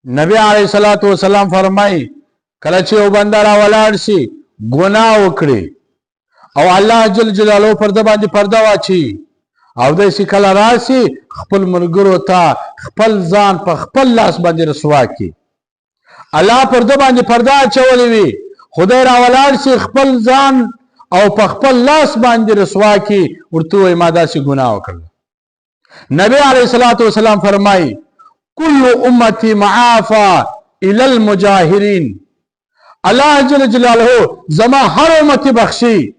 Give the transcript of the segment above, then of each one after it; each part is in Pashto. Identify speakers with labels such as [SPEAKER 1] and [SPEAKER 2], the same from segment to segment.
[SPEAKER 1] نبی علیہ الصلوۃ والسلام فرمای کله چې یو بنده را ولاړ شي ګناه وکړي او الله جل جلاله پر د باندې پرده واچي او د شي کله راشي خپل مرګرو ته خپل ځان په خپل لاس باندې رسوا کی الله پر د باندې پرده اچولې وي خدای را ولاړ شي خپل ځان او په خپل لاس باندې رسوا کی ورته وای ما داسې ګناه وکړ نبی علیہ الصلوۃ والسلام فرمای كل امتي معافى الى المجاهرين الله جل جلاله زما هر امتی بخشي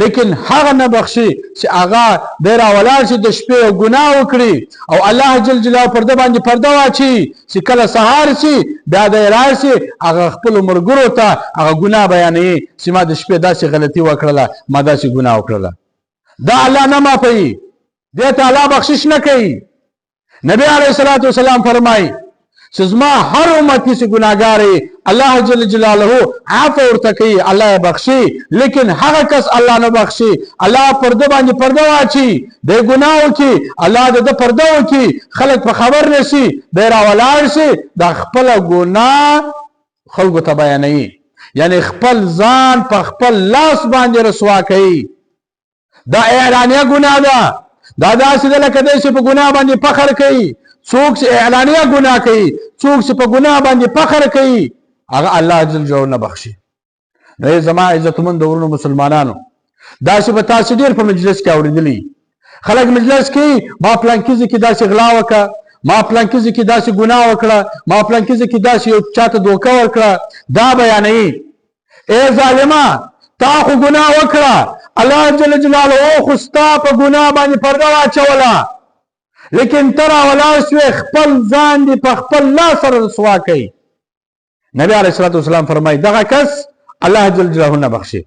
[SPEAKER 1] لیکن هغه نه بخشي چې هغه ډیر اولاد شي د شپې ګناه وکړي او الله جل جلاله پر د باندې پرده واچي چې کله سهار شي بیا د راشي هغه خپل مرګرو ته هغه ګناه بیانوي چې ما د شپې داسې غلطي وکړله ما داسې ګناه وکړله دا الله نه معافوي دې ته الله بخشش نه کوي نبی علیہ الصلوۃ والسلام فرمای چې زما هر امتی سے ګناهګار الله جل جلاله عفو ورته کوي الله بخشي لیکن هغه کس الله نه بخشي الله پرده باندې پرده واچي د ګناو کې الله د پرده وکي خلک په خبر نشي ډیر اولاد شي د خپل ګناه خلکو ته بیانوي یعنی خپل ځان په خپل لاس باندې رسوا کوي دا اعلانیه ګناه ده دا داسې ده لکه دی چې په ګناه باندې فخر کوي څوک چې اعلانیه ګناه کوي څوک چې په ګناه باندې فخر کوي هغه الله جل جلاله نه بخشي نو زما عزتمند ورونو مسلمانانو داسې به تاسو ډېر په مجلس کې اورېدلي خلک مجلس کې ما پلانکي ځای کې داسې غلا وکړه ما پلانکي ځای کې داسې ګناه وکړه ما پلانکي ځای کې داسې یو چاته دوکه ورکړه دا بیانوي ای ظالمه تا خو ګناه وکړه الله جل جلاله خو ستا په ګناه باندې پرده واچوله لیکن ترا ولاړ شوې خپل ځان دې په خپل لاس سره رسوا کوي نبی علیه الصلوۃ والسلام فرمایي دغه کس الله جل جلاله نه بخشي